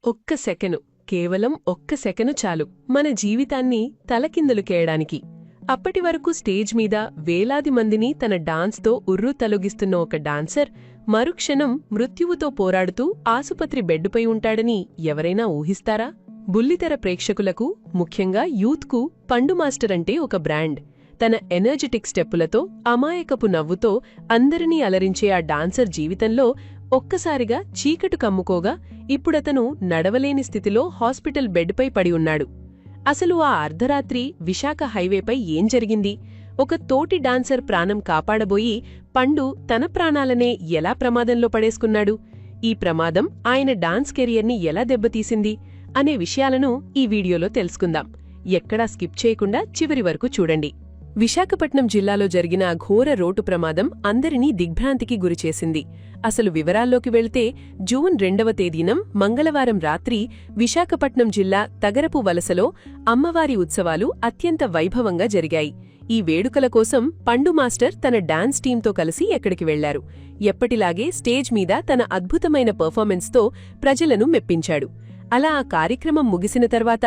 ఒక్క సెకను, కేవలం ఒక్క సెకను చాలు మన జీవితాన్ని తలకిందులుకేయడానికి. అప్పటివరకు స్టేజ్ మీద వేలాది మందిని తన డాన్స్తో ఉర్రూతలొగిస్తున్న ఒక డాన్సర్ మరుక్షణం మృత్యువుతో పోరాడుతూ ఆసుపత్రి బెడ్డుపై ఉంటాడని ఎవరైనా ఊహిస్తారా? బుల్లితెర ప్రేక్షకులకు, ముఖ్యంగా యూత్కు పండు మాస్టర్ అంటే ఒక బ్రాండ్. తన ఎనర్జెటిక్ స్టెప్పులతో, అమాయకపు నవ్వుతో అందరినీ అలరించే ఆ డాన్సర్ జీవితంలో ఒక్కసారిగా చీకటు కమ్ముకోగా ఇప్పుడతను నడవలేని స్థితిలో హాస్పిటల్ బెడ్పై పడి ఉన్నాడు. అసలు ఆ అర్ధరాత్రి విశాఖ హైవేపై ఏం జరిగింది? ఒక తోటి డాన్సర్ ప్రాణం కాపాడబోయి పండు తన ప్రాణాలనే ఎలా ప్రమాదంలో పడేసుకున్నాడు? ఈ ప్రమాదం ఆయన డాన్స్ కెరియర్ని ఎలా దెబ్బతీసింది అనే విషయాలను ఈ వీడియోలో తెలుసుకుందాం. ఎక్కడా స్కిప్ చేయకుండా చివరి వరకు చూడండి. విశాఖపట్నం జిల్లాలో జరిగిన ఘోర రోడ్డు ప్రమాదం అందరినీ దిగ్భ్రాంతికి గురిచేసింది. అసలు వివరాల్లోకి వెళ్తే జూన్ 2వ తేదీనం మంగళవారం రాత్రి విశాఖపట్నం జిల్లా తగరపు వలసలో అమ్మవారి ఉత్సవాలు అత్యంత వైభవంగా జరిగాయి. ఈ వేడుకల కోసం పండు మాస్టర్ తన డాన్స్ టీంతో కలిసి ఎక్కడికి వెళ్లారు. ఎప్పటిలాగే స్టేజ్ మీద తన అద్భుతమైన పర్ఫార్మెన్స్తో ప్రజలను మెప్పించాడు. అలా ఆ కార్యక్రమం ముగిసిన తర్వాత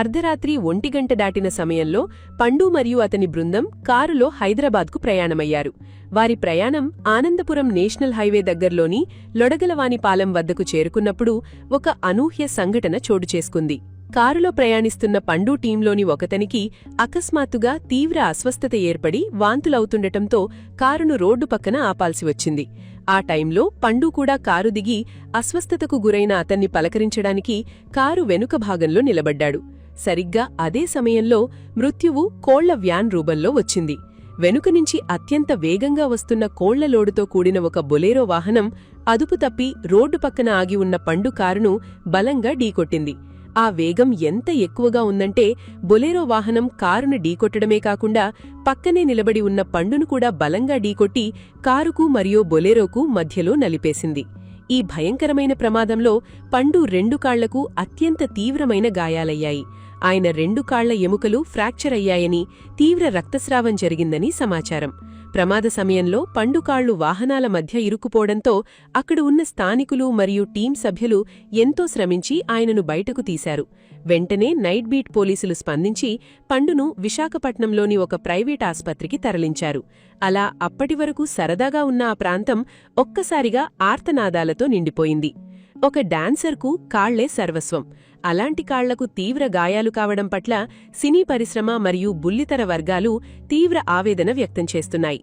అర్ధరాత్రి 1 గంట దాటిన సమయంలో పండు మరియు అతని బృందం కారులో హైదరాబాద్కు ప్రయాణమయ్యారు. వారి ప్రయాణం ఆనందపురం నేషనల్ హైవే దగ్గర్లోని లొడగలవానిపాలెం వద్దకు చేరుకున్నప్పుడు ఒక అనూహ్య సంఘటన చోటుచేసుకుంది. కారులో ప్రయాణిస్తున్న పండు టీంలోని ఒకతనికి అకస్మాత్తుగా తీవ్ర అస్వస్థత ఏర్పడి వాంతులవుతుండటంతో కారును రోడ్డు పక్కన ఆపాల్సి వచ్చింది. ఆ టైంలో పండు కూడా కారు దిగి అస్వస్థతకు గురైన అతన్ని పలకరించడానికి కారు వెనుక భాగంలో నిలబడ్డాడు. సరిగ్గా అదే సమయంలో మృత్యువు కోళ్ల వ్యాన్ రూపంలో వచ్చింది. వెనుకనుంచి అత్యంత వేగంగా వస్తున్న కోళ్ల లోడుతో కూడిన ఒక బొలేరో వాహనం అదుపు తప్పి రోడ్డు పక్కన ఆగి ఉన్న పండు కారును బలంగా ఢీకొట్టింది. ఆ వేగం ఎంత ఎక్కువగా ఉందంటే బొలేరో వాహనం కారును ఢీకొట్టడమే కాకుండా పక్కనే నిలబడి ఉన్న పండును కూడా బలంగా ఢీకొట్టి కారుకు మరియు బొలేరోకు మధ్యలో నలిపేసింది. ఈ భయంకరమైన ప్రమాదంలో పండు 2 కాళ్లకు అత్యంత తీవ్రమైన గాయాలయ్యాయి. ఆయన 2 కాళ్ల ఎముకలు ఫ్రాక్చర్ అయ్యాయని, తీవ్ర రక్తస్రావం జరిగిందని సమాచారం. ప్రమాద సమయంలో పండు కాళ్లు వాహనాల మధ్య ఇరుక్కుపోవడంతో అక్కడ ఉన్న స్థానికులు మరియు టీం సభ్యులు ఎంతో శ్రమించి ఆయనను బయటకు తీశారు. వెంటనే నైట్ బీట్ పోలీసులు స్పందించి పండును విశాఖపట్నంలోని ఒక ప్రైవేట్ ఆస్పత్రికి తరలించారు. అలా అప్పటివరకు సరదాగా ఉన్న ఆ ప్రాంతం ఒక్కసారిగా ఆర్తనాదాలతో నిండిపోయింది. ఒక డాన్సర్కు కాళ్లే సర్వస్వం. అలాంటి కాళ్లకు తీవ్ర గాయాలు కావడం పట్ల సినీ పరిశ్రమ మరియు బుల్లితెర వర్గాలు తీవ్ర ఆవేదన వ్యక్తం చేస్తున్నాయి.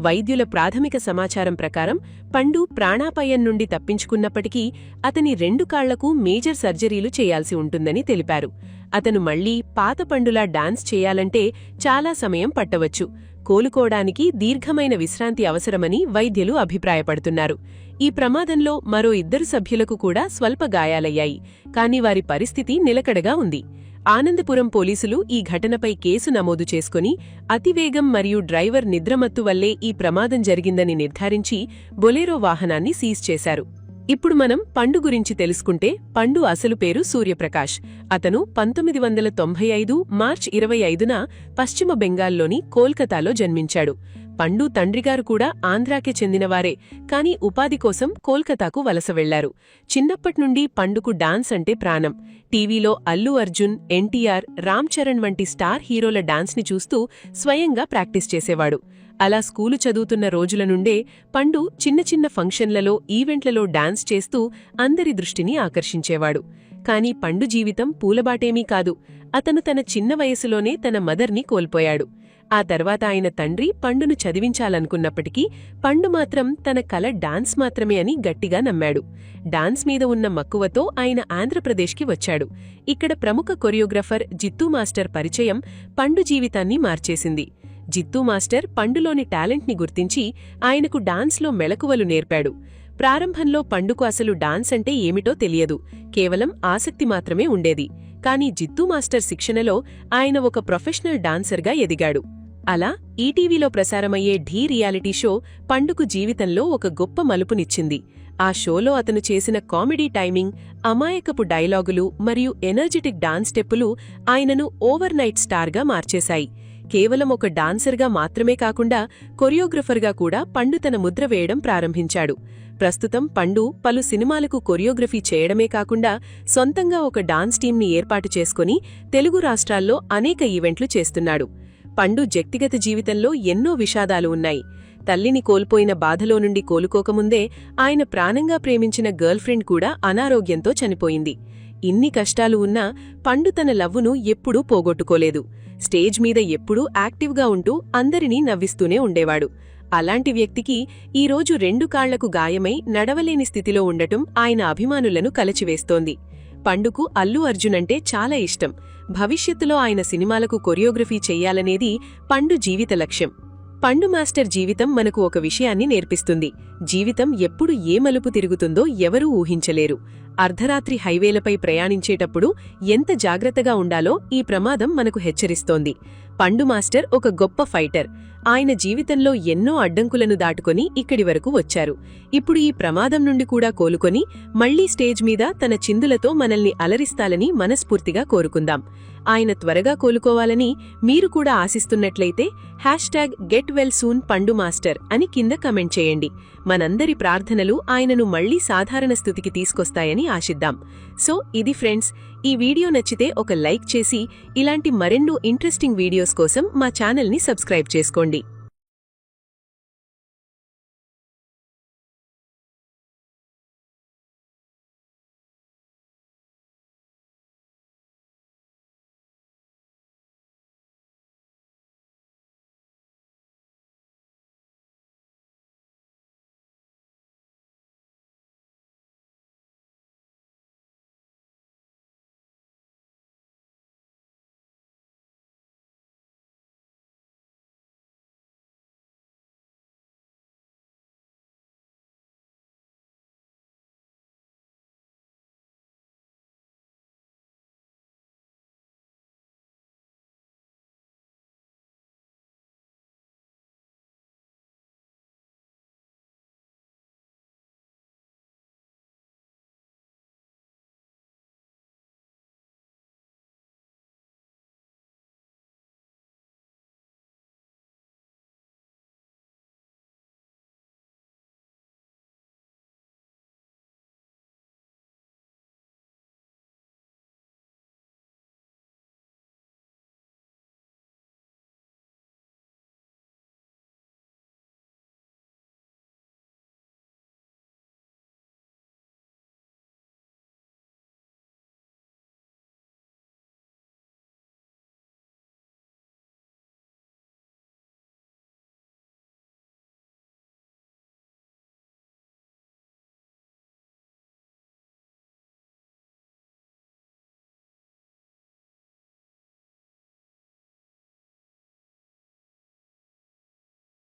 వైద్యుల ప్రాథమిక సమాచారం ప్రకారం పండు ప్రాణాపాయం నుండి తప్పించుకున్నప్పటికీ అతని 2 కాళ్లకు మేజర్ సర్జరీలు చేయాల్సి ఉంటుందని తెలిపారు. అతను మళ్లీ పాత పండులా డాన్స్ చేయాలంటే చాలా సమయం పట్టవచ్చు. కోలుకోవడానికి దీర్ఘమైన విశ్రాంతి అవసరమని వైద్యులు అభిప్రాయపడుతున్నారు. ఈ ప్రమాదంలో మరో 2 సభ్యులకు కూడా స్వల్ప గాయాలయ్యాయి. కానీ వారి పరిస్థితి నిలకడగా ఉంది. ఆనందపురం పోలీసులు ఈ ఘటనపై కేసు నమోదు చేసుకుని అతివేగం మరియు డ్రైవర్ నిద్రమత్తు వల్లే ఈ ప్రమాదం జరిగిందని నిర్ధారించి బొలేరో వాహనాన్ని సీజ్ చేశారు. ఇప్పుడు మనం పండు గురించి తెలుసుకుంటే పండు అసలు పేరు సూర్యప్రకాష్. అతను 1995 మార్చి 25న పశ్చిమ బెంగాల్లోని కోల్కతాలో జన్మించాడు. పండు తండ్రిగారు కూడా ఆంధ్రాకే చెందినవారే, కాని ఉపాధి కోసం కోల్కతాకు వలస వెళ్లారు. చిన్నప్పట్నుండి పండుకు డాన్స్ అంటే ప్రాణం. టీవీలో అల్లు అర్జున్, ఎన్టీఆర్, రామ్ చరణ్ వంటి స్టార్ హీరోల డాన్స్ని చూస్తూ స్వయంగా ప్రాక్టీస్ చేసేవాడు. అలా స్కూలు చదువుతున్న రోజుల నుండే పండు చిన్న చిన్న ఫంక్షన్లలో, ఈవెంట్లలో డాన్స్ చేస్తూ అందరి దృష్టిని ఆకర్షించేవాడు. కాని పండు జీవితం పూలబాటేమీ కాదు. అతను తన చిన్న వయసులోనే తన మదర్ని కోల్పోయాడు. ఆ తర్వాత ఆయన తండ్రి పండును చదివించాలనుకున్నప్పటికీ పండు మాత్రం తన కల డాన్స్ మాత్రమే అని గట్టిగా నమ్మాడు. డాన్స్ మీద ఉన్న మక్కువతో ఆయన ఆంధ్రప్రదేశ్కి వచ్చాడు. ఇక్కడ ప్రముఖ కొరియోగ్రఫర్ జిత్తూ మాస్టర్ పరిచయం పండు జీవితాన్ని మార్చేసింది. జిత్తూ మాస్టర్ పండులోని టాలెంట్ని గుర్తించి ఆయనకు డాన్స్లో మెళకువలు నేర్పాడు. ప్రారంభంలో పండుకు అసలు డాన్స్ అంటే ఏమిటో తెలియదు. కేవలం ఆసక్తి మాత్రమే ఉండేది. కాని జిత్తూ మాస్టర్ శిక్షణలో ఆయన ఒక ప్రొఫెషనల్ డాన్సర్గా ఎదిగాడు. అలా ఈటీవీలో ప్రసారమయ్యే ఢీ రియాలిటీ షో పండుకు జీవితంలో ఒక గొప్ప మలుపునిచ్చింది. ఆ షోలో అతను చేసిన కామెడీ టైమింగ్, అమాయకపు డైలాగులు మరియు ఎనర్జెటిక్ డాన్స్ స్టెప్పులు ఆయనను ఓవర్ నైట్ స్టార్గా మార్చేశాయి. కేవలం ఒక డాన్సర్గా మాత్రమే కాకుండా కొరియోగ్రఫర్గా కూడా పండు తన ముద్ర వేయడం ప్రారంభించాడు. ప్రస్తుతం పండు పలు సినిమాలకు కొరియోగ్రఫీ చేయడమే కాకుండా సొంతంగా ఒక డాన్స్ టీంని ఏర్పాటు చేసుకుని తెలుగు రాష్ట్రాల్లో అనేక ఈవెంట్లు చేస్తున్నాడు. పండు వ్యక్తిగత జీవితంలో ఎన్నో విషాదాలు ఉన్నాయి. తల్లిని కోల్పోయిన బాధలో నుండి కోలుకోకముందే ఆయన ప్రాణంగా ప్రేమించిన గర్ల్ఫ్రెండ్ కూడా అనారోగ్యంతో చనిపోయింది. ఇన్ని కష్టాలు ఉన్నా పండు తన లవ్వును ఎప్పుడూ పోగొట్టుకోలేదు. స్టేజ్ మీద ఎప్పుడూ యాక్టివ్గా ఉంటూ అందరినీ నవ్విస్తూనే ఉండేవాడు. అలాంటి వ్యక్తికి ఈరోజు 2 కాళ్లకు గాయమై నడవలేని స్థితిలో ఉండటం ఆయన అభిమానులను కలచివేస్తోంది. పండుకు అల్లు అర్జున్ అంటే చాలా ఇష్టం. భవిష్యత్తులో ఆయన సినిమాలకు కొరియోగ్రఫీ చెయ్యాలనేది పండు జీవిత లక్ష్యం. పండు మాస్టర్ జీవితం మనకు ఒక విషయాన్ని నేర్పిస్తుంది. జీవితం ఎప్పుడు ఏ మలుపు తిరుగుతుందో ఎవరూ ఊహించలేరు. అర్ధరాత్రి హైవేలపై ప్రయాణించేటప్పుడు ఎంత జాగ్రత్తగా ఉండాలో ఈ ప్రమాదం మనకు హెచ్చరిస్తోంది. పండు మాస్టర్ ఒక గొప్ప ఫైటర్. ఆయన జీవితంలో ఎన్నో అడ్డంకులను దాటుకొని ఇక్కడి వరకు వచ్చారు. ఇప్పుడు ఈ ప్రమాదం నుండి కూడా కోలుకొని మళ్లీ స్టేజ్ మీద తన చిందులతో మనల్ని అలరిస్తాలని మనస్ఫూర్తిగా కోరుకుందాం. ఆయన త్వరగా కోలుకోవాలని మీరు కూడా ఆశిస్తున్నట్లయితే #GetWellSoon పండు మాస్టర్ అని కింద కమెంట్ చేయండి. మనందరి ప్రార్థనలు ఆయనను మళ్లీ సాధారణ స్థితికి తీసుకొస్తాయని ఆశిద్దాం. సో ఇది ఫ్రెండ్స్, ఈ వీడియో నచ్చితే ఒక లైక్ చేసి ఇలాంటి మరెన్నో ఇంట్రెస్టింగ్ వీడియోస్ కోసం మా ఛానల్ని సబ్స్క్రైబ్ చేసుకోండి.